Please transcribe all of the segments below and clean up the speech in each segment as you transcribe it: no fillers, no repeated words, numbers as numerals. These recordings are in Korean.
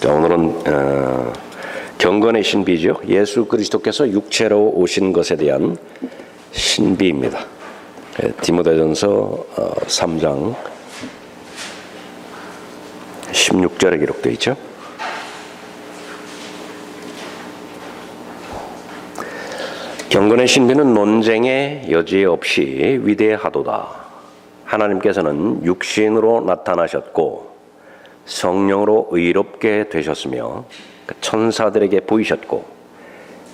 자, 오늘은 경건의 신비죠. 예수 그리스도께서 육체로 오신 것에 대한 신비입니다. 디모데전서 3장 16절에 기록되어 있죠. 경건의 신비는 논쟁의 여지 없이 위대하도다. 하나님께서는 육신으로 나타나셨고 성령으로 의롭게 되셨으며 천사들에게 보이셨고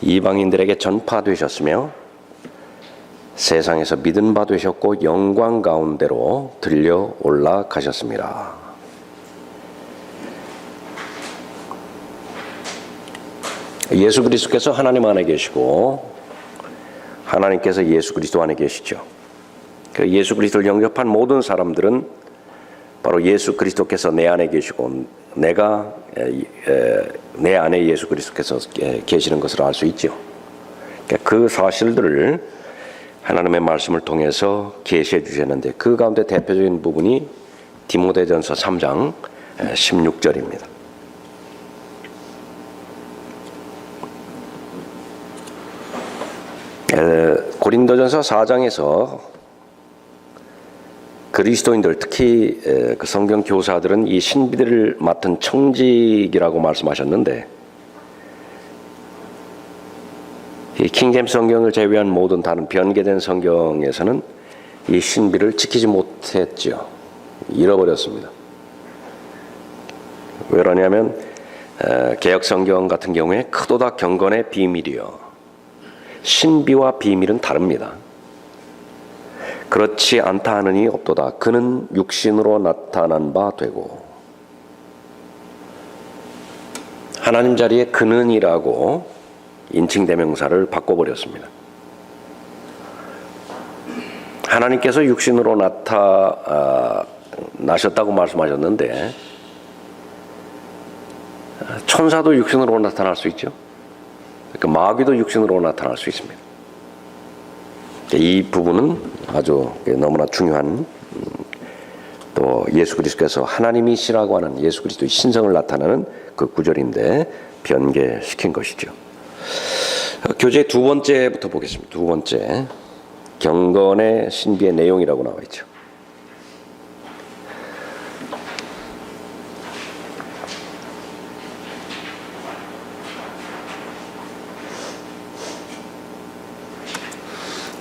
이방인들에게 전파되셨으며 세상에서 믿은 바 되셨고 영광 가운데로 들려 올라가셨습니다. 예수 그리스도께서 하나님 안에 계시고 하나님께서 예수 그리스도 안에 계시죠. 그 예수 그리스도를 영접한 모든 사람들은 바로 예수 그리스도께서 내 안에 계시고 내가 내 안에 예수 그리스도께서 계시는 것을 알 수 있죠. 그 사실들을 하나님의 말씀을 통해서 계시해 주셨는데 그 가운데 대표적인 부분이 디모데전서 3장 16절입니다. 고린도전서 4장에서 그리스도인들 특히 그 성경 교사들은 이 신비들을 맡은 청직이라고 말씀하셨는데 이 킹제임스 성경을 제외한 모든 다른 변개된 성경에서는 이 신비를 지키지 못했죠. 잃어버렸습니다. 왜 그러냐면 개역 성경 같은 경우에 크도다 경건의 비밀이요. 신비와 비밀은 다릅니다. 그렇지 않다 하느니 없도다. 그는 육신으로 나타난 바 되고 하나님 자리에 그는이라고 인칭대명사를 바꿔버렸습니다. 하나님께서 육신으로 나타나셨다고 말씀하셨는데 천사도 육신으로 나타날 수 있죠. 그러니까 마귀도 육신으로 나타날 수 있습니다. 이 부분은 아주 너무나 중요한 또 예수 그리스도께서 하나님이시라고 하는 예수 그리스도의 신성을 나타내는 그 구절인데 변개시킨 것이죠. 교재 두 번째부터 보겠습니다. 두 번째 경건의 신비의 내용이라고 나와 있죠.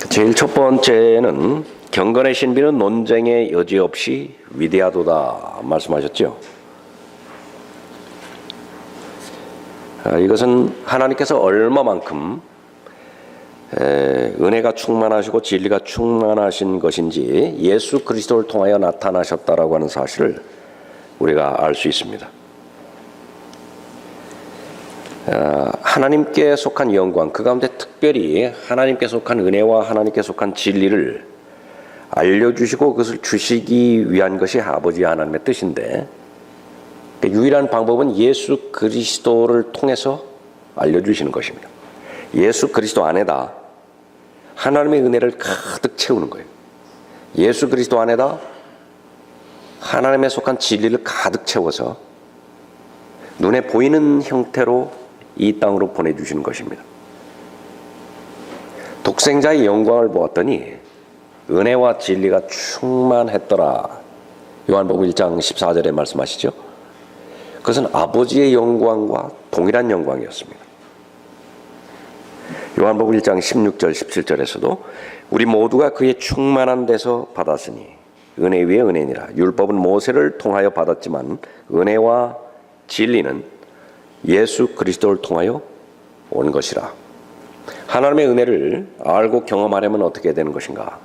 제일 첫 번째는 경건의 신비는 논쟁의 여지 없이 위대하도다 말씀하셨죠. 이것은 하나님께서 얼마만큼 은혜가 충만하시고 진리가 충만하신 것인지 예수 그리스도를 통하여 나타나셨다라고 하는 사실을 우리가 알 수 있습니다. 하나님께 속한 영광, 그 가운데 특별히 하나님께 속한 은혜와 하나님께 속한 진리를 알려주시고 그것을 주시기 위한 것이 아버지 하나님의 뜻인데 유일한 방법은 예수 그리스도를 통해서 알려주시는 것입니다. 예수 그리스도 안에다 하나님의 은혜를 가득 채우는 거예요. 예수 그리스도 안에다 하나님에 속한 진리를 가득 채워서 눈에 보이는 형태로 이 땅으로 보내주시는 것입니다. 독생자의 영광을 보았더니 은혜와 진리가 충만했더라. 요한복음 1장 14절에 말씀하시죠. 그것은 아버지의 영광과 동일한 영광이었습니다. 요한복음 1장 16절 17절에서도 우리 모두가 그의 충만한 데서 받았으니 은혜 위에 은혜니라. 율법은 모세를 통하여 받았지만 은혜와 진리는 예수 그리스도를 통하여 온 것이라. 하나님의 은혜를 알고 경험하려면 어떻게 되는 것인가?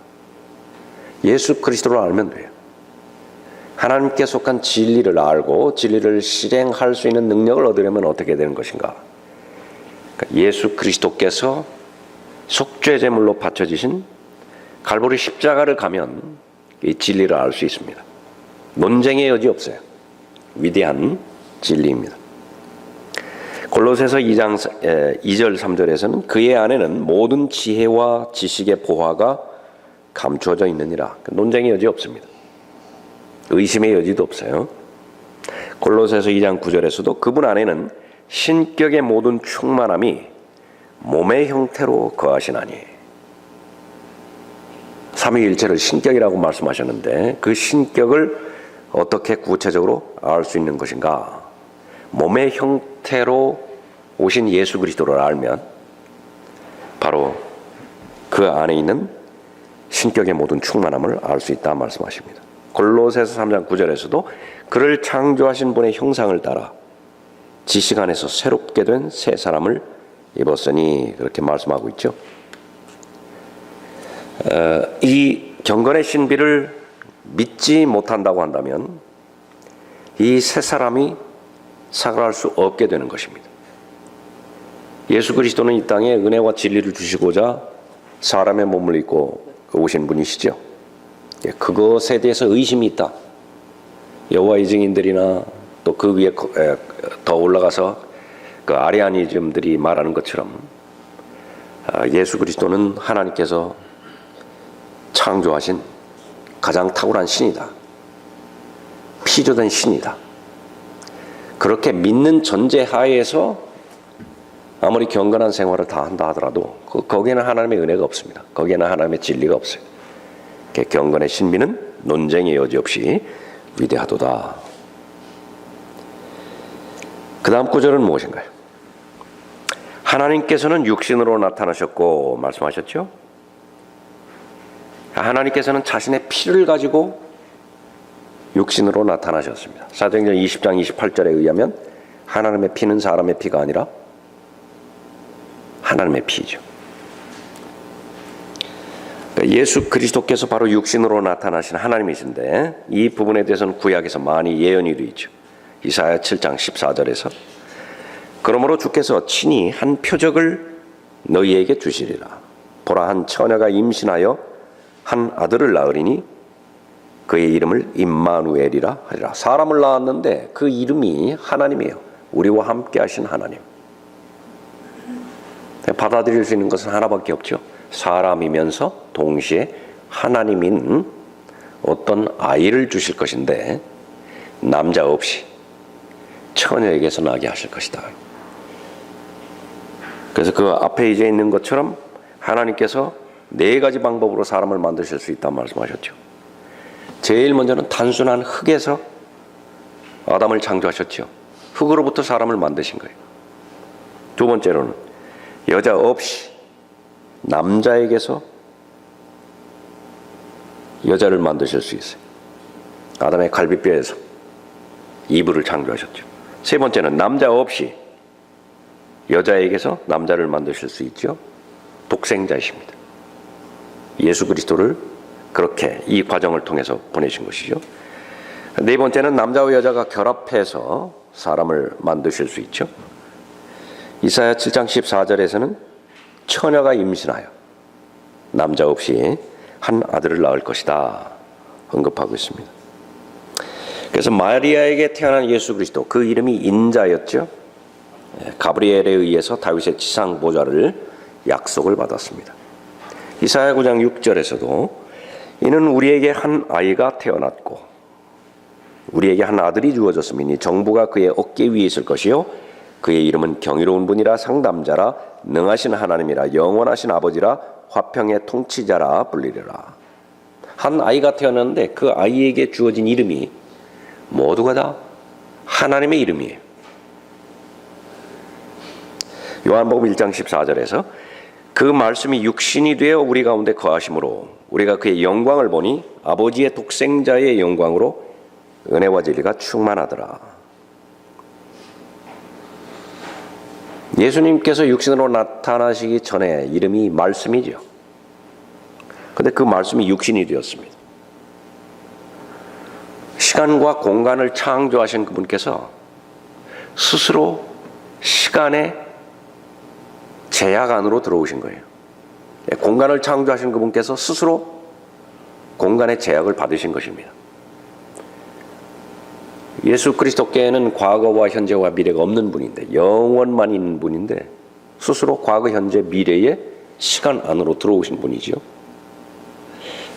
예수 그리스도를 알면 돼요. 하나님께 속한 진리를 알고 진리를 실행할 수 있는 능력을 얻으려면 어떻게 되는 것인가? 그러니까 예수 그리스도께서 속죄제물로 바쳐지신 갈보리 십자가를 가면 이 진리를 알 수 있습니다. 논쟁의 여지 없어요. 위대한 진리입니다. 골로새서 2장 2절 3절에서는 그의 안에는 모든 지혜와 지식의 보화가 감추어져 있느니라. 논쟁의 여지 없습니다. 의심의 여지도 없어요. 골로새서 2장 9절에서도 그분 안에는 신격의 모든 충만함이 몸의 형태로 거하시나니. 삼위일체를 신격이라고 말씀하셨는데 그 신격을 어떻게 구체적으로 알 수 있는 것인가? 몸의 형태로 오신 예수 그리스도를 알면 바로 그 안에 있는 신격의 모든 충만함을 알 수 있다 말씀하십니다. 골로새서 3장 9절에서도 그를 창조하신 분의 형상을 따라 지식 안에서 새롭게 된 새 사람을 입었으니 그렇게 말씀하고 있죠. 이 경건의 신비를 믿지 못한다고 한다면 이 새 사람이 살아갈 수 없게 되는 것입니다. 예수 그리스도는 이 땅에 은혜와 진리를 주시고자 사람의 몸을 입고 오신 분이시죠. 그것에 대해서 의심이 있다. 여호와의 증인들이나 또 그 위에 더 올라가서 그 아리아니즘들이 말하는 것처럼 예수 그리스도는 하나님께서 창조하신 가장 탁월한 신이다. 피조된 신이다. 그렇게 믿는 전제 하에서 아무리 경건한 생활을 다 한다 하더라도 거기에는 하나님의 은혜가 없습니다. 거기에는 하나님의 진리가 없어요. 경건의 신비는 논쟁의 여지 없이 위대하도다. 그 다음 구절은 무엇인가요? 하나님께서는 육신으로 나타나셨고 말씀하셨죠? 하나님께서는 자신의 피를 가지고 육신으로 나타나셨습니다. 사도행전 20장 28절에 의하면 하나님의 피는 사람의 피가 아니라 하나님의 피죠. 예수 그리스도께서 바로 육신으로 나타나신 하나님이신데 이 부분에 대해서는 구약에서 많이 예언이 되어 있죠. 이사야 7장 14절에서 그러므로 주께서 친히 한 표적을 너희에게 주시리라. 보라, 한 처녀가 임신하여 한 아들을 낳으리니 그의 이름을 임마누엘이라 하리라. 사람을 낳았는데 그 이름이 하나님이에요. 우리와 함께 하신 하나님. 받아들일 수 있는 것은 하나밖에 없죠. 사람이면서 동시에 하나님인 어떤 아이를 주실 것인데 남자 없이 처녀에게서 나게 하실 것이다. 그래서 그 앞에 이제 있는 것처럼 하나님께서 네 가지 방법으로 사람을 만드실 수 있다는 말씀하셨죠. 제일 먼저는 단순한 흙에서 아담을 창조하셨죠. 흙으로부터 사람을 만드신 거예요. 두 번째로는 여자 없이 남자에게서 여자를 만드실 수 있어요. 아담의 갈비뼈에서 이브를 창조하셨죠. 세 번째는 남자 없이 여자에게서 남자를 만드실 수 있죠. 독생자이십니다. 예수 그리스도를 그렇게 이 과정을 통해서 보내신 것이죠. 네 번째는 남자와 여자가 결합해서 사람을 만드실 수 있죠. 이사야 7장 14절에서는 처녀가 임신하여 남자 없이 한 아들을 낳을 것이다 언급하고 있습니다. 그래서 마리아에게 태어난 예수 그리스도, 그 이름이 인자였죠. 가브리엘에 의해서 다윗의 지상 보좌를 약속을 받았습니다. 이사야 9장 6절에서도 이는 우리에게 한 아이가 태어났고 우리에게 한 아들이 주어졌으니 정부가 그의 어깨 위에 있을 것이요 그의 이름은 경이로운 분이라, 상담자라, 능하신 하나님이라, 영원하신 아버지라, 화평의 통치자라 불리리라. 한 아이가 태어났는데 그 아이에게 주어진 이름이 모두가 다 하나님의 이름이에요. 요한복음 1장 14절에서 그 말씀이 육신이 되어 우리 가운데 거하심으로 우리가 그의 영광을 보니 아버지의 독생자의 영광으로 은혜와 진리가 충만하더라. 예수님께서 육신으로 나타나시기 전에 이름이 말씀이죠. 그런데 그 말씀이 육신이 되었습니다. 시간과 공간을 창조하신 그분께서 스스로 시간의 제약 안으로 들어오신 거예요. 공간을 창조하신 그분께서 스스로 공간의 제약을 받으신 것입니다. 예수 그리스도께는 과거와 현재와 미래가 없는 분인데, 영원만 있는 분인데 스스로 과거, 현재, 미래의 시간 안으로 들어오신 분이죠.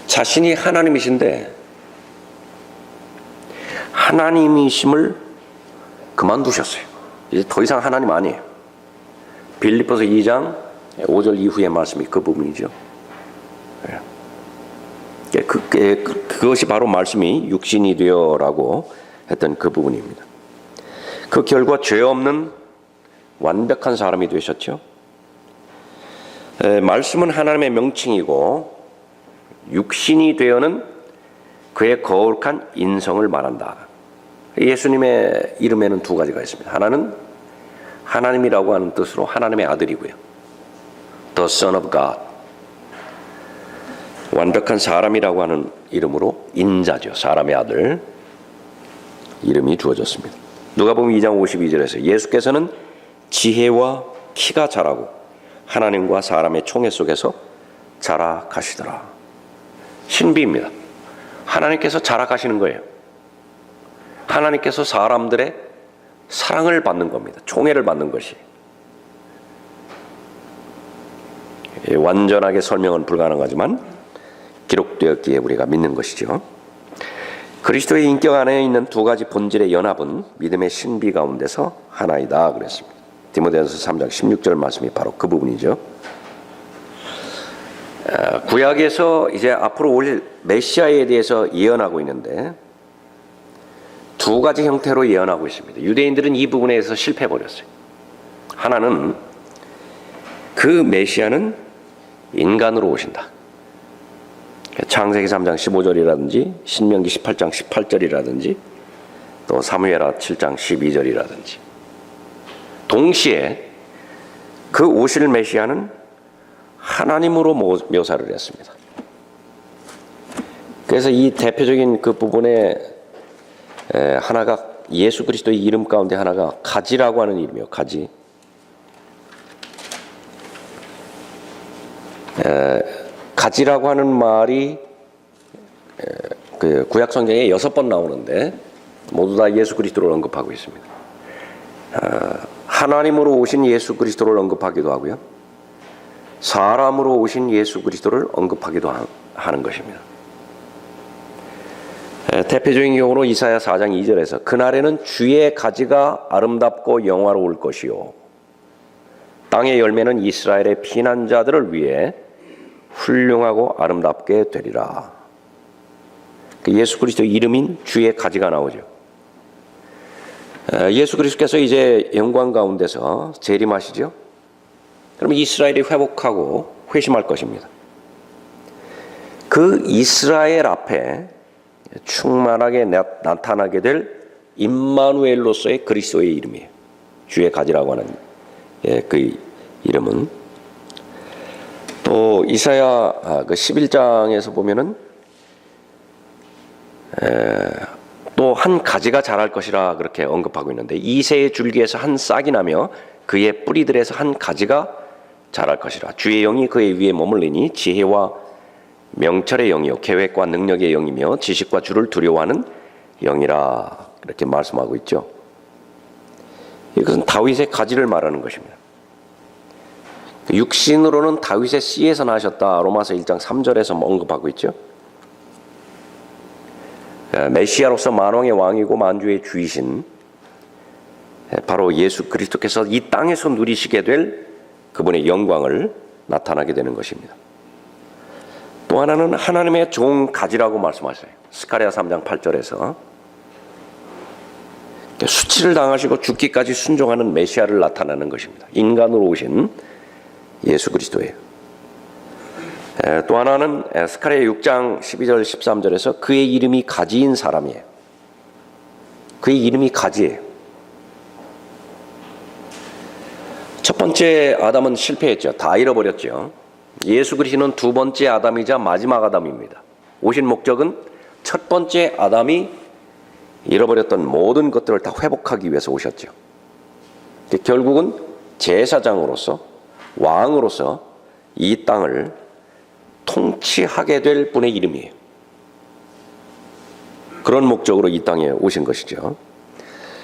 자신이 하나님이신데 하나님이심을 그만두셨어요. 이제 더 이상 하나님 아니에요. 빌립보서 2장 5절 이후의 말씀이 그 부분이죠. 그것이 바로 말씀이 육신이 되어라고 했던 그 부분입니다. 그 결과 죄 없는 완벽한 사람이 되셨죠. 말씀은 하나님의 명칭이고 육신이 되어는 그의 거룩한 인성을 말한다. 예수님의 이름에는 두 가지가 있습니다. 하나는 하나님이라고 하는 뜻으로 하나님의 아들이고요. The Son of God. 완벽한 사람이라고 하는 이름으로 인자죠. 사람의 아들. 이름이 주어졌습니다. 누가복음 2장 52절에서 예수께서는 지혜와 키가 자라고 하나님과 사람의 총회 속에서 자라가시더라. 신비입니다. 하나님께서 자라가시는 거예요. 하나님께서 사람들의 사랑을 받는 겁니다. 총애를 받는 것이. 완전하게 설명은 불가능하지만 기록되었기에 우리가 믿는 것이죠. 그리스도의 인격 안에 있는 두 가지 본질의 연합은 믿음의 신비 가운데서 하나이다 그랬습니다. 디모데전서 3장 16절 말씀이 바로 그 부분이죠. 구약에서 이제 앞으로 올 메시아에 대해서 예언하고 있는데 두 가지 형태로 예언하고 있습니다. 유대인들은 이 부분에서 실패해버렸어요. 하나는 그 메시아는 인간으로 오신다. 창세기 3장 15절이라든지 신명기 18장 18절이라든지 또 사무엘하 7장 12절이라든지 동시에 그 오실 메시아는 하나님으로 묘사를 했습니다. 그래서 이 대표적인 그 부분에 하나가 예수 그리스도의 이름 가운데 하나가 가지라고 하는 이름이에요. 가지. 가지라고 하는 말이 그 구약 성경에 6번 나오는데 모두 다 예수 그리스도를 언급하고 있습니다. 하나님으로 오신 예수 그리스도를 언급하기도 하고요. 사람으로 오신 예수 그리스도를 언급하기도 하는 것입니다. 대표적인 경우로 이사야 4장 2절에서 그날에는 주의 가지가 아름답고 영화로울 것이요 땅의 열매는 이스라엘의 피난자들을 위해 훌륭하고 아름답게 되리라. 예수 그리스도의 이름인 주의 가지가 나오죠. 예수 그리스도께서 이제 영광 가운데서 재림하시죠. 그러면 이스라엘이 회복하고 회심할 것입니다. 그 이스라엘 앞에 충만하게 나타나게 될 임마누엘로서의 그리스도의 이름이에요. 주의 가지라고 하는 그 이름은 또 이사야 그 11장에서 보면은 또 한 가지가 자랄 것이라 그렇게 언급하고 있는데 이새의 줄기에서 한 싹이 나며 그의 뿌리들에서 한 가지가 자랄 것이라. 주의 영이 그의 위에 머물리니 지혜와 명철의 영이요 계획과 능력의 영이며 지식과 주를 두려워하는 영이라 이렇게 말씀하고 있죠. 이것은 다윗의 가지를 말하는 것입니다. 육신으로는 다윗의 씨에서 나셨다. 로마서 1장 3절에서 언급하고 있죠. 메시아로서 만왕의 왕이고 만주의 주이신 바로 예수 그리스도께서 이 땅에서 누리시게 될 그분의 영광을 나타나게 되는 것입니다. 또 하나는 하나님의 종 가지라고 말씀하셨어요. 스가랴 3장 8절에서 수치를 당하시고 죽기까지 순종하는 메시아를 나타내는 것입니다. 인간으로 오신 예수 그리스도예요. 또 하나는 스가랴 6장 12절 13절에서 그의 이름이 가지인 사람이에요. 그의 이름이 가지예요. 첫 번째 아담은 실패했죠. 다 잃어버렸죠. 예수 그리스도는 두 번째 아담이자 마지막 아담입니다. 오신 목적은 첫 번째 아담이 잃어버렸던 모든 것들을 다 회복하기 위해서 오셨죠. 결국은 제사장으로서 왕으로서 이 땅을 통치하게 될 분의 이름이에요. 그런 목적으로 이 땅에 오신 것이죠.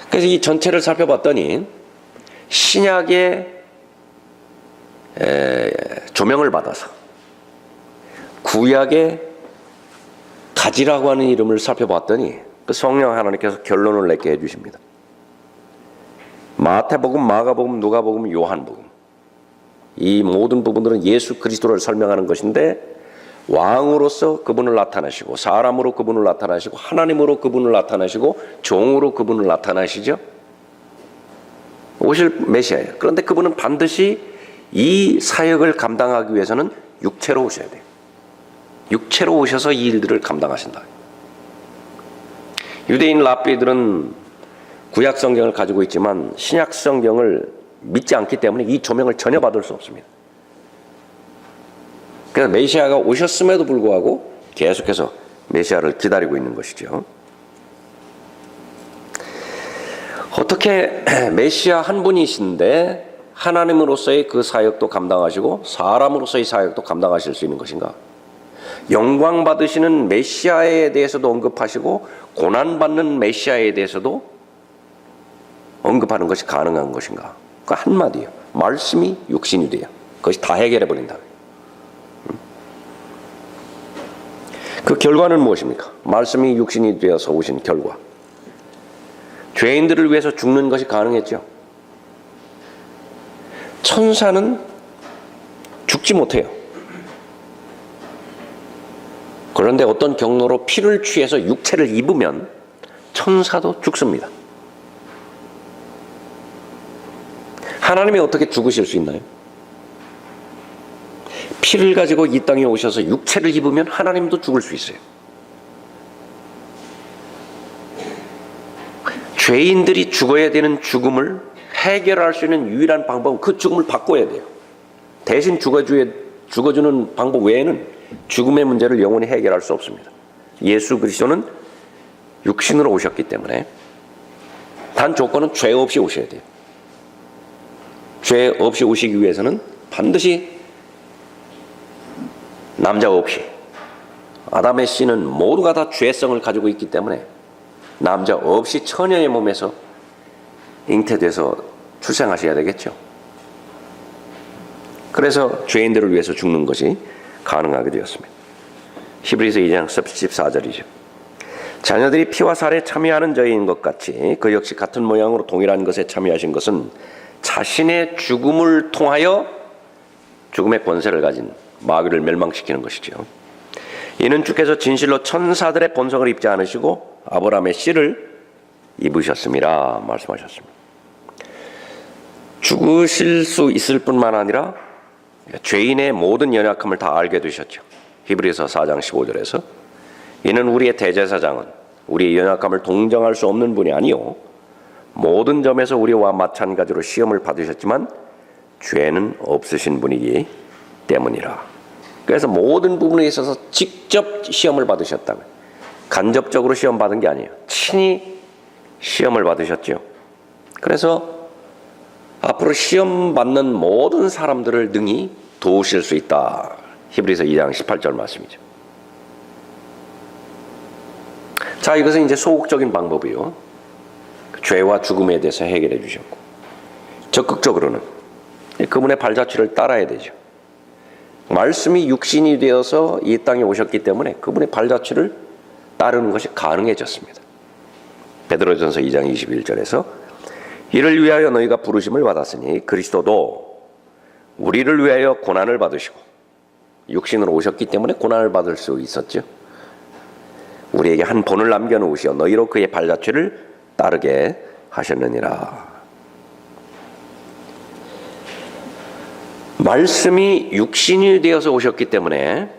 그래서 이 전체를 살펴봤더니 신약의 조명을 받아서 구약의 가지라고 하는 이름을 살펴봤더니 그 성령 하나님께서 결론을 내게 해주십니다. 마태복음, 마가복음, 누가복음, 요한복음, 이 모든 부분들은 예수 그리스도를 설명하는 것인데, 왕으로서 그분을 나타내시고, 사람으로 그분을 나타내시고, 하나님으로 그분을 나타내시고, 종으로 그분을 나타내시죠. 오실 메시아예요. 그런데 그분은 반드시 이 사역을 감당하기 위해서는 육체로 오셔야 돼요. 육체로 오셔서 이 일들을 감당하신다. 유대인 랍비들은 구약 성경을 가지고 있지만 신약 성경을 믿지 않기 때문에 이 조명을 전혀 받을 수 없습니다. 그래서 메시아가 오셨음에도 불구하고 계속해서 메시아를 기다리고 있는 것이죠. 어떻게 메시아 한 분이신데 하나님으로서의 그 사역도 감당하시고 사람으로서의 사역도 감당하실 수 있는 것인가? 영광 받으시는 메시아에 대해서도 언급하시고 고난받는 메시아에 대해서도 언급하는 것이 가능한 것인가? 그 한마디요. 말씀이 육신이 돼요. 그것이 다 해결해 버린다. 그 결과는 무엇입니까? 말씀이 육신이 되어서 오신 결과. 죄인들을 위해서 죽는 것이 가능했죠. 천사는 죽지 못해요. 그런데 어떤 경로로 피를 취해서 육체를 입으면 천사도 죽습니다. 하나님이 어떻게 죽으실 수 있나요? 피를 가지고 이 땅에 오셔서 육체를 입으면 하나님도 죽을 수 있어요. 죄인들이 죽어야 되는 죽음을 해결할 수 있는 유일한 방법은 그 죽음을 바꿔야 돼요. 대신 죽어주는 방법 외에는 죽음의 문제를 영원히 해결할 수 없습니다. 예수 그리스도는 육신으로 오셨기 때문에 단 조건은 죄 없이 오셔야 돼요. 죄 없이 오시기 위해서는 반드시 남자 없이, 아담의 씨는 모두가 다 죄성을 가지고 있기 때문에 남자 없이 처녀의 몸에서 잉태돼서 출생하셔야 되겠죠. 그래서 죄인들을 위해서 죽는 것이 가능하게 되었습니다. 히브리서 2장 14절이죠. 자녀들이 피와 살에 참여하는 자인 것 같이 그 역시 같은 모양으로 동일한 것에 참여하신 것은 자신의 죽음을 통하여 죽음의 권세를 가진 마귀를 멸망시키는 것이죠. 이는 주께서 진실로 천사들의 본성을 입지 않으시고 아브라함의 씨를 입으셨음이라 말씀하셨습니다. 죽으실 수 있을 뿐만 아니라 죄인의 모든 연약함을 다 알게 되셨죠. 히브리서 4장 15절에서 이는 우리의 대제사장은 우리의 연약함을 동정할 수 없는 분이 아니요 모든 점에서 우리와 마찬가지로 시험을 받으셨지만 죄는 없으신 분이기 때문이라. 그래서 모든 부분에 있어서 직접 시험을 받으셨다고요. 간접적으로 시험 받은 게 아니에요. 친히 시험을 받으셨죠. 그래서 앞으로 시험 받는 모든 사람들을 능히 도우실 수 있다. 히브리서 2장 18절 말씀이죠. 자, 이것은 이제 소극적인 방법이요. 죄와 죽음에 대해서 해결해 주셨고, 적극적으로는 그분의 발자취를 따라야 되죠. 말씀이 육신이 되어서 이 땅에 오셨기 때문에 그분의 발자취를 따르는 것이 가능해졌습니다. 베드로전서 2장 21절에서 이를 위하여 너희가 부르심을 받았으니 그리스도도 우리를 위하여 고난을 받으시고, 육신으로 오셨기 때문에 고난을 받을 수 있었죠. 우리에게 한 본을 남겨놓으시어 너희로 그의 발자취를 따르게 하셨느니라. 말씀이 육신이 되어서 오셨기 때문에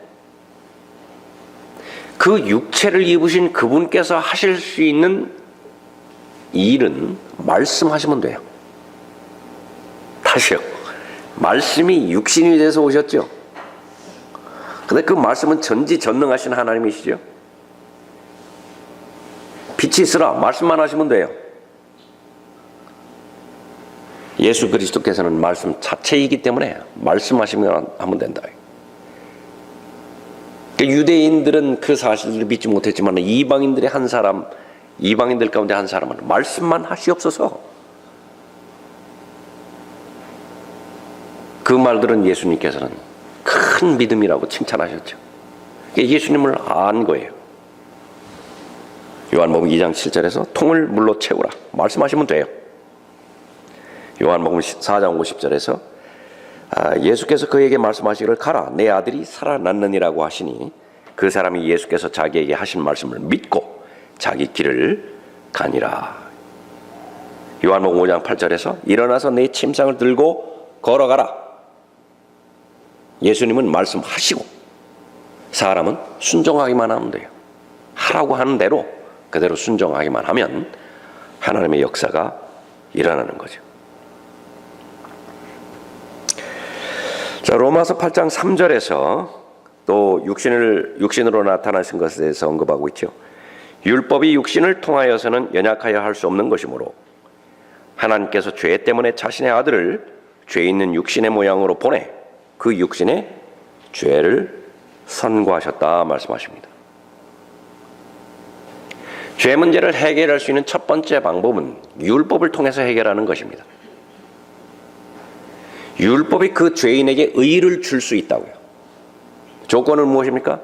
그 육체를 입으신 그분께서 하실 수 있는 일은 말씀하시면 돼요. 다시요. 말씀이 육신이 돼서 오셨죠. 근데 그 말씀은 전지전능하신 하나님이시죠. 빛이 있으라 말씀만 하시면 돼요. 예수 그리스도께서는 말씀 자체이기 때문에 말씀하시면 하면 된다. 유대인들은 그 사실을 믿지 못했지만 이방인들 가운데 한 사람은 말씀만 하시옵소서. 그 말들은 예수님께서는 큰 믿음이라고 칭찬하셨죠. 예수님을 안 거예요. 요한복음 2장 7절에서 통을 물로 채우라 말씀하시면 돼요. 요한복음 4장 50절에서 예수께서 그에게 말씀하시기를 가라 내 아들이 살아났느니라고 하시니 그 사람이 예수께서 자기에게 하신 말씀을 믿고 자기 길을 가니라. 요한복음 5장 8절에서 일어나서 내 침상을 들고 걸어가라. 예수님은 말씀하시고 사람은 순종하기만 하면 돼요. 하라고 하는 대로 그대로 순종하기만 하면 하나님의 역사가 일어나는 거죠. 자, 로마서 8장 3절에서 또 육신으로 나타나신 것에 대해서 언급하고 있죠. 율법이 육신을 통하여서는 연약하여 할 수 없는 것이므로 하나님께서 죄 때문에 자신의 아들을 죄 있는 육신의 모양으로 보내 그 육신의 죄를 선고하셨다 말씀하십니다. 죄 문제를 해결할 수 있는 첫 번째 방법은 율법을 통해서 해결하는 것입니다. 율법이 그 죄인에게 의를 줄 수 있다고요. 조건은 무엇입니까?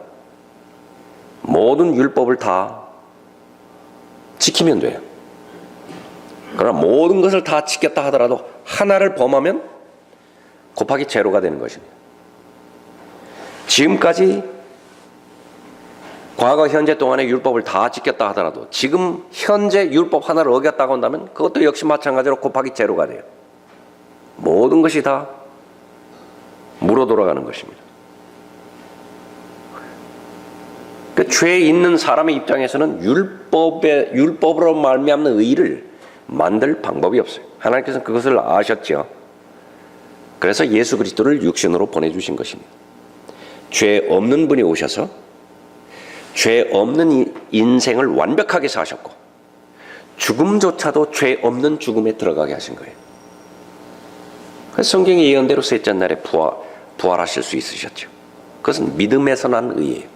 모든 율법을 다 지키면 돼요. 그러나 모든 것을 다 지켰다 하더라도 하나를 범하면 곱하기 제로가 되는 것입니다. 지금까지 과거 현재 동안의 율법을 다 지켰다 하더라도 지금 현재 율법 하나를 어겼다고 한다면 그것도 역시 마찬가지로 곱하기 제로가 돼요. 모든 것이 다 물어 돌아가는 것입니다. 그 죄 있는 사람의 입장에서는 율법으로 말미암는 의를 만들 방법이 없어요. 하나님께서는 그것을 아셨죠. 그래서 예수 그리스도를 육신으로 보내주신 것입니다. 죄 없는 분이 오셔서 죄 없는 인생을 완벽하게 사셨고 죽음조차도 죄 없는 죽음에 들어가게 하신 거예요. 그래서 성경의 예언대로 셋째 날에 부활하실 수 있으셨죠. 그것은 믿음에서 난 의예요.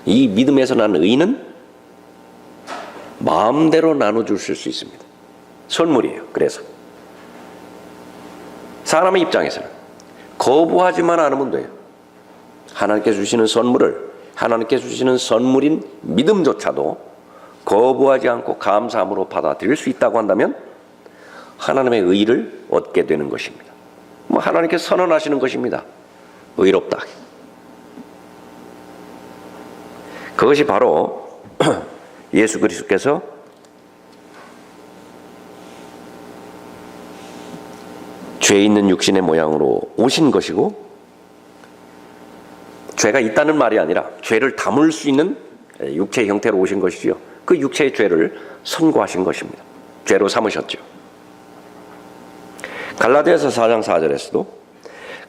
이 믿음에서 난 의는 마음대로 나눠주실 수 있습니다. 선물이에요. 그래서 사람의 입장에서는 거부하지만 않으면 돼요. 하나님께 주시는 선물인 믿음조차도 거부하지 않고 감사함으로 받아들일 수 있다고 한다면 하나님의 의를 얻게 되는 것입니다. 하나님께서 선언하시는 것입니다. 의롭다. 그것이 바로 예수 그리스도께서 죄 있는 육신의 모양으로 오신 것이고 죄가 있다는 말이 아니라 죄를 담을 수 있는 육체의 형태로 오신 것이지요. 그 육체의 죄를 선고하신 것입니다. 죄로 삼으셨죠. 갈라디아서 4장 4절에서도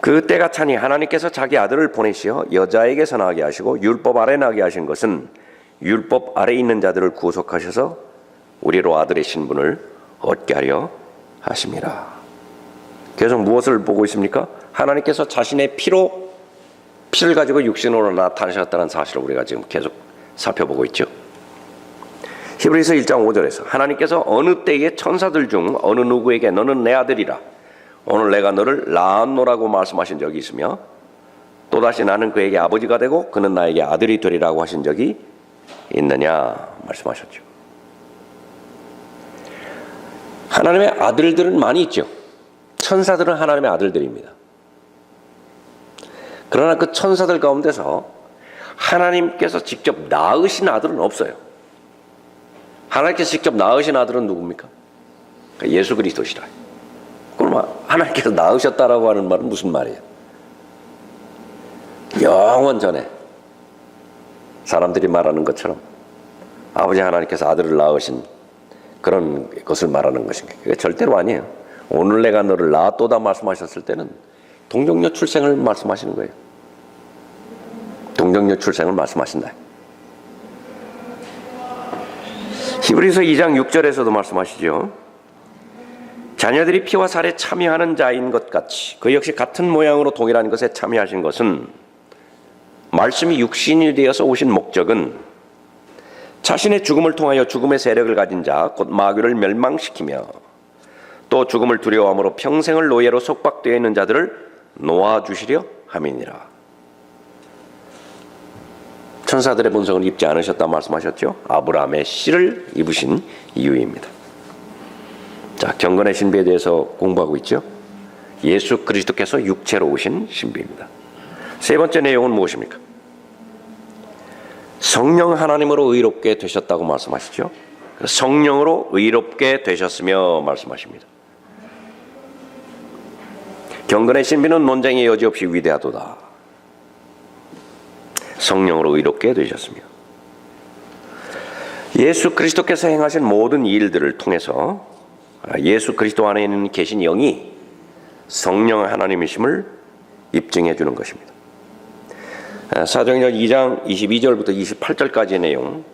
그 때가 차니 하나님께서 자기 아들을 보내시어 여자에게서 나게 하시고 율법 아래 나게 하신 것은 율법 아래 있는 자들을 구속하셔서 우리로 아들의 신분을 얻게 하려 하심이라. 계속 무엇을 보고 있습니까? 하나님께서 자신의 피를 가지고 육신으로 나타나셨다는 사실을 우리가 지금 계속 살펴보고 있죠. 히브리서 1장 5절에서 하나님께서 어느 때에 천사들 중 어느 누구에게 너는 내 아들이라 오늘 내가 너를 낳았노라고 말씀하신 적이 있으며 또다시 나는 그에게 아버지가 되고 그는 나에게 아들이 되리라고 하신 적이 있느냐 말씀하셨죠. 하나님의 아들들은 많이 있죠. 천사들은 하나님의 아들들입니다. 그러나 그 천사들 가운데서 하나님께서 직접 낳으신 아들은 없어요. 하나님께서 직접 낳으신 아들은 누굽니까? 예수 그리스도시라. 그럼 하나님께서 낳으셨다라고 하는 말은 무슨 말이에요? 영원 전에 사람들이 말하는 것처럼 아버지 하나님께서 아들을 낳으신 그런 것을 말하는 것입니다. 그게 절대로 아니에요. 오늘 내가 너를 낳았도다 말씀하셨을 때는 동정녀 출생을 말씀하시는 거예요. 동정녀 출생을 말씀하신다. 히브리서 2장 6절에서도 말씀하시죠. 자녀들이 피와 살에 참여하는 자인 것 같이 그 역시 같은 모양으로 동일한 것에 참여하신 것은 말씀이 육신이 되어서 오신 목적은 자신의 죽음을 통하여 죽음의 세력을 가진 자 곧 마귀를 멸망시키며 또 죽음을 두려워함으로 평생을 노예로 속박되어 있는 자들을 놓아주시려 함이니라. 천사들의 본성을 입지 않으셨다 말씀하셨죠. 아브라함의 씨를 입으신 이유입니다. 자, 경건의 신비에 대해서 공부하고 있죠. 예수 그리스도께서 육체로 오신 신비입니다. 세 번째 내용은 무엇입니까? 성령 하나님으로 의롭게 되셨다고 말씀하시죠. 성령으로 의롭게 되셨으며 말씀하십니다. 경건의 신비는 논쟁의 여지 없이 위대하도다. 성령으로 의롭게 되셨으며 예수 그리스도께서 행하신 모든 일들을 통해서 예수 그리스도 안에 있는 계신 영이 성령 하나님이심을 입증해 주는 것입니다. 사도행전 2장 22절부터 28절까지의 내용,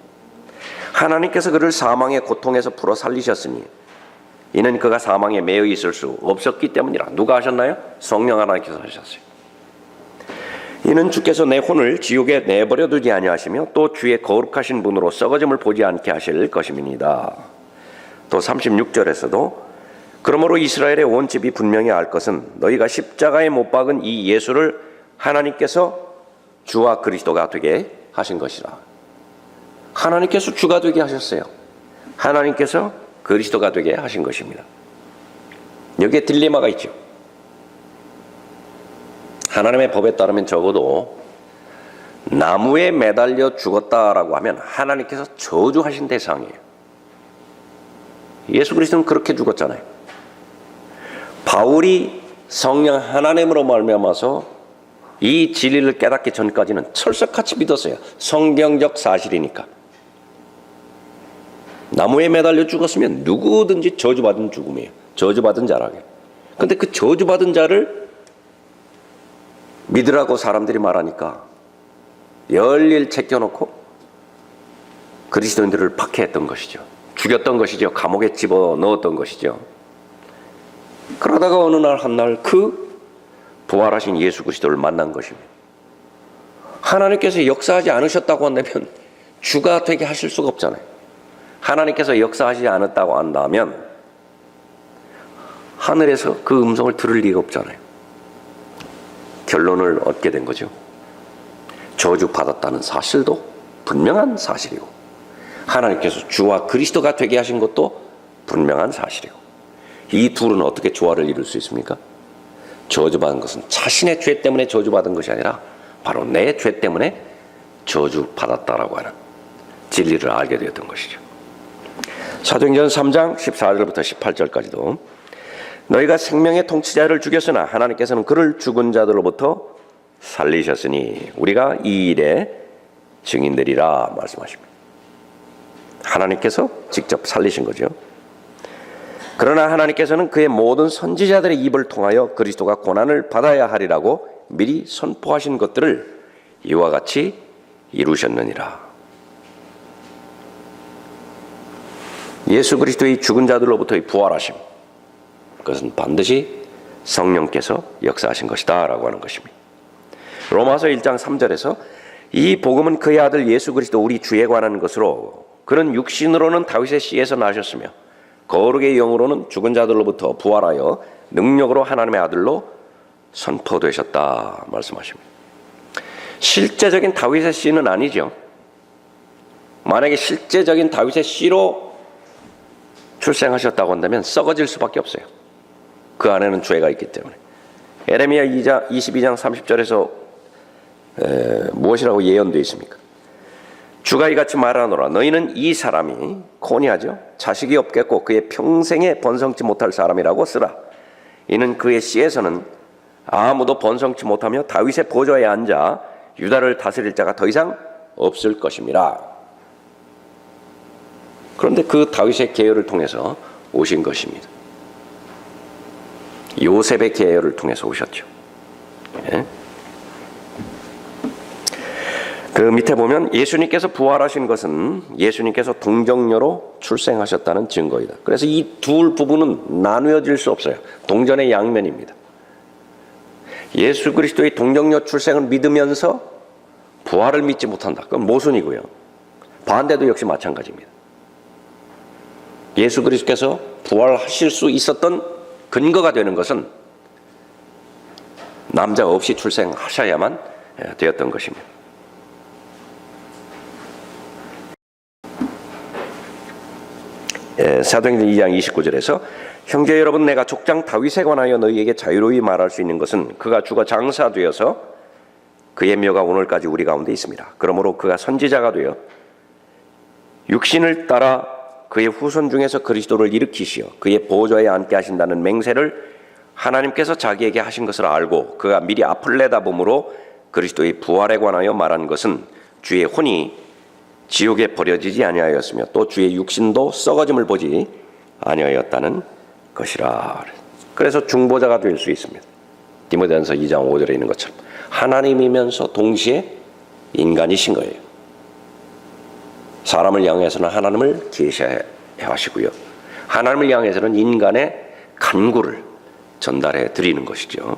하나님께서 그를 사망의 고통에서 풀어 살리셨으니 이는 그가 사망에 매여 있을 수 없었기 때문이라. 누가 하셨나요? 성령 하나님께서 하셨어요. 이는 주께서 내 혼을 지옥에 내버려 두지 아니하시며 또 주의 거룩하신 분으로 썩어짐을 보지 않게 하실 것임이니이다. 또 36절에서도 그러므로 이스라엘의 온 집이 분명히 알 것은 너희가 십자가에 못 박은 이 예수를 하나님께서 주와 그리스도가 되게 하신 것이라. 하나님께서 주가 되게 하셨어요. 하나님께서 그리스도가 되게 하신 것입니다. 여기에 딜레마가 있죠. 하나님의 법에 따르면 적어도 나무에 매달려 죽었다라고 하면 하나님께서 저주하신 대상이에요. 예수 그리스도는 그렇게 죽었잖아요. 바울이 성령 하나님으로 말미암아서 이 진리를 깨닫기 전까지는 철석같이 믿었어요. 성경적 사실이니까. 나무에 매달려 죽었으면 누구든지 저주받은 죽음이에요. 저주받은 자라게. 그런데 그 저주받은 자를 믿으라고 사람들이 말하니까 열일 제껴놓고 그리스도인들을 박해했던 것이죠. 죽였던 것이죠. 감옥에 집어넣었던 것이죠. 그러다가 어느 날 한날 그 부활하신 예수 그리스도를 만난 것입니다. 하나님께서 역사하지 않으셨다고 한다면 주가 되게 하실 수가 없잖아요. 하나님께서 역사하지 않았다고 한다면 하늘에서 그 음성을 들을 리가 없잖아요. 결론을 얻게 된 거죠. 저주받았다는 사실도 분명한 사실이고 하나님께서 주와 그리스도가 되게 하신 것도 분명한 사실이고 이 둘은 어떻게 조화를 이룰 수 있습니까? 저주받은 것은 자신의 죄 때문에 저주받은 것이 아니라 바로 내 죄 때문에 저주받았다라고 하는 진리를 알게 되었던 것이죠. 사도행전 3장 14절부터 18절까지도 너희가 생명의 통치자를 죽였으나 하나님께서는 그를 죽은 자들로부터 살리셨으니 우리가 이 일의 증인들이라 말씀하십니다. 하나님께서 직접 살리신 거죠. 그러나 하나님께서는 그의 모든 선지자들의 입을 통하여 그리스도가 고난을 받아야 하리라고 미리 선포하신 것들을 이와 같이 이루셨느니라. 예수 그리스도의 죽은 자들로부터의 부활하심, 그것은 반드시 성령께서 역사하신 것이다 라고 하는 것입니다. 로마서 1장 3절에서 이 복음은 그의 아들 예수 그리스도 우리 주에 관한 것으로 그는 육신으로는 다윗의 씨에서 나셨으며 거룩의 영으로는 죽은 자들로부터 부활하여 능력으로 하나님의 아들로 선포되셨다 말씀하십니다. 실제적인 다윗의 씨는 아니죠. 만약에 실제적인 다윗의 씨로 출생하셨다고 한다면 썩어질 수밖에 없어요. 그 안에는 죄가 있기 때문에. 에레미야 22장 30절에서 무엇이라고 예언되어 있습니까? 주가 이같이 말하노라. 너희는 이 사람이 코니하죠. 자식이 없겠고 그의 평생에 번성치 못할 사람이라고 쓰라. 이는 그의 씨에서는 아무도 번성치 못하며 다윗의 보좌에 앉아 유다를 다스릴 자가 더 이상 없을 것임이라. 그런데 그 다윗의 계열을 통해서 오신 것입니다. 요셉의 계열을 통해서 오셨죠. 예? 그 밑에 보면 예수님께서 부활하신 것은 예수님께서 동정녀로 출생하셨다는 증거이다. 그래서 이 둘 부분은 나누어질 수 없어요. 동전의 양면입니다. 예수 그리스도의 동정녀 출생을 믿으면서 부활을 믿지 못한다. 그건 모순이고요. 반대도 역시 마찬가지입니다. 예수 그리스도께서 부활하실 수 있었던 근거가 되는 것은 남자 없이 출생하셔야만 되었던 것입니다. 사도행전 2장 29절에서 형제 여러분, 내가 족장 다윗에 관하여 너희에게 자유로이 말할 수 있는 것은 그가 죽어 장사되어서 그의 묘가 오늘까지 우리 가운데 있습니다. 그러므로 그가 선지자가 되어 육신을 따라 그의 후손 중에서 그리스도를 일으키시어 그의 보좌에 앉게 하신다는 맹세를 하나님께서 자기에게 하신 것을 알고 그가 미리 앞을 내다봄으로 그리스도의 부활에 관하여 말한 것은 주의 혼이 지옥에 버려지지 아니하였으며 또 주의 육신도 썩어짐을 보지 아니하였다는 것이라. 그래서 중보자가 될 수 있습니다. 디모데전서 2장 5절에 있는 것처럼 하나님이면서 동시에 인간이신 거예요. 사람을 향해서는 하나님을 계시해 하시고요, 하나님을 향해서는 인간의 간구를 전달해 드리는 것이죠.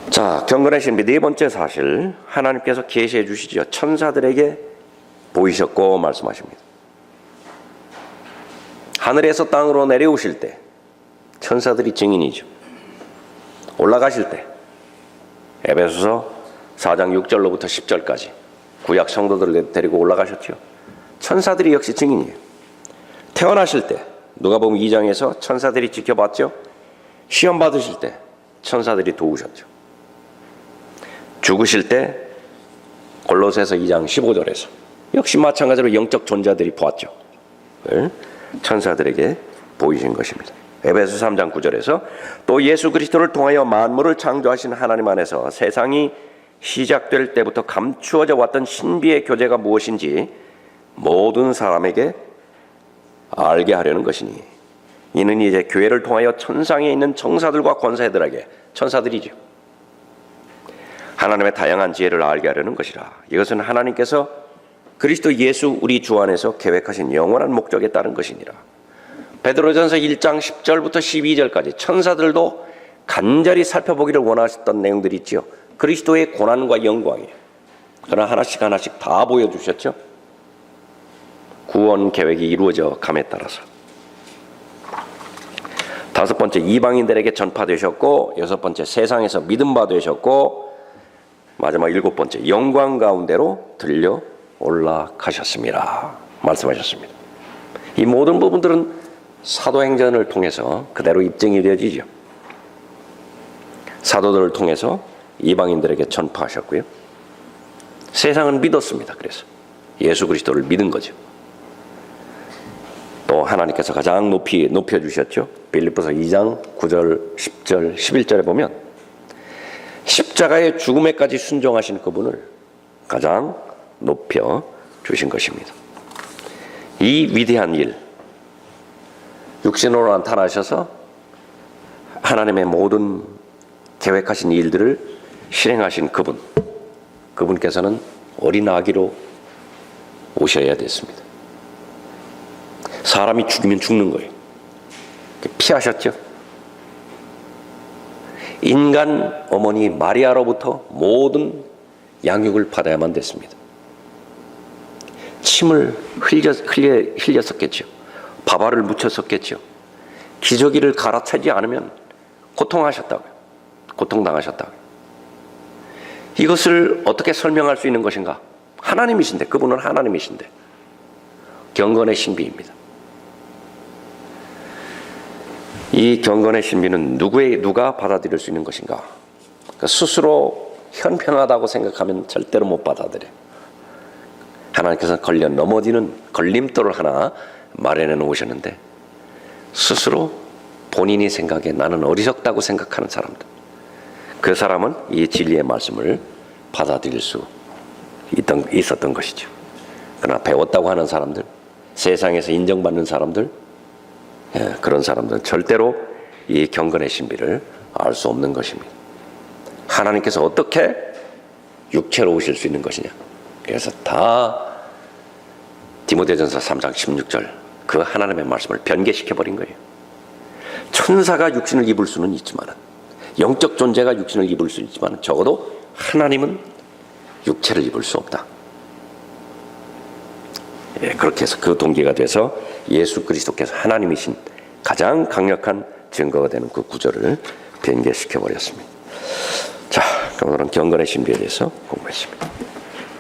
자, 경건의 신비 네 번째 사실, 하나님께서 계시해 주시죠. 천사들에게 보이셨고 말씀하십니다. 하늘에서 땅으로 내려오실 때 천사들이 증인이죠. 올라가실 때 에베소서 4장 6절로부터 10절까지 구약 성도들을 데리고 올라가셨죠. 천사들이 역시 증인이에요. 태어나실 때 누가복음 2장에서 천사들이 지켜봤죠. 시험 받으실 때 천사들이 도우셨죠. 죽으실 때 골로새서 2장 15절에서 역시 마찬가지로 영적 존재들이 보았죠. 천사들에게 보이신 것입니다. 에베소 3장 9절에서 또 예수 그리스도를 통하여 만물을 창조하신 하나님 안에서 세상이 시작될 때부터 감추어져 왔던 신비의 교제가 무엇인지 모든 사람에게 알게 하려는 것이니 이는 이제 교회를 통하여 천상에 있는 청사들과 권세들에게, 천사들이죠, 하나님의 다양한 지혜를 알게 하려는 것이라. 이것은 하나님께서 그리스도 예수 우리 주 안에서 계획하신 영원한 목적에 따른 것이니라. 베드로전서 1장 10절부터 12절까지 천사들도 간절히 살펴보기를 원하셨던 내용들이 있지요. 그리스도의 고난과 영광이에요. 그러나 하나씩 하나씩 다 보여주셨죠. 구원 계획이 이루어져 감에 따라서. 다섯 번째, 이방인들에게 전파되셨고, 여섯 번째, 세상에서 믿음 바 되셨고, 마지막 일곱 번째, 영광 가운데로 들려 올라가셨습니다. 말씀하셨습니다. 이 모든 부분들은 사도행전을 통해서 그대로 입증이 되어지죠. 사도들을 통해서 이방인들에게 전파하셨고요. 세상은 믿었습니다. 그래서 예수 그리스도를 믿은 거죠. 또 하나님께서 가장 높이 높여주셨죠. 빌립보서 2장 9절, 10절, 11절에 보면 십자가의 죽음에까지 순종하신 그분을 가장 높여주신 것입니다. 이 위대한 일, 육신으로 나타나셔서 하나님의 모든 계획하신 일들을 실행하신 그분께서는 어린 아기로 오셔야 됐습니다. 사람이 죽이면 죽는 거예요. 피하셨죠. 인간 어머니 마리아로부터 모든 양육을 받아야만 됐습니다. 침을 흘렸었겠죠. 밥알을 묻혔었겠죠. 기저귀를 갈아차지 않으면 고통하셨다고요. 고통당하셨다고요. 이것을 어떻게 설명할 수 있는 것인가? 하나님이신데, 그분은 하나님이신데. 경건의 신비입니다. 이 경건의 신비는 누가 받아들일 수 있는 것인가? 스스로 현명하다고 생각하면 절대로 못 받아들여요. 하나님께서 걸려 넘어지는 걸림돌을 하나 마련해 놓으셨는데, 스스로 본인이 생각에 나는 어리석다고 생각하는 사람들, 그 사람은 이 진리의 말씀을 받아들일 수 있었던 것이죠. 그러나 배웠다고 하는 사람들, 세상에서 인정받는 사람들, 그런 사람들은 절대로 이 경건의 신비를 알 수 없는 것입니다. 하나님께서 어떻게 육체로 오실 수 있는 것이냐. 그래서 다 디모데전서 3장 16절 그 하나님의 말씀을 변개시켜버린 거예요. 천사가 육신을 입을 수는 있지만, 영적 존재가 육신을 입을 수 있지만, 적어도 하나님은 육체를 입을 수 없다. 그렇게 해서 그 동기가 돼서 예수 그리스도께서 하나님이신 가장 강력한 증거가 되는 그 구절을 변개시켜버렸습니다. 자, 오늘은 경건의 신비에 대해서 공부했습니다.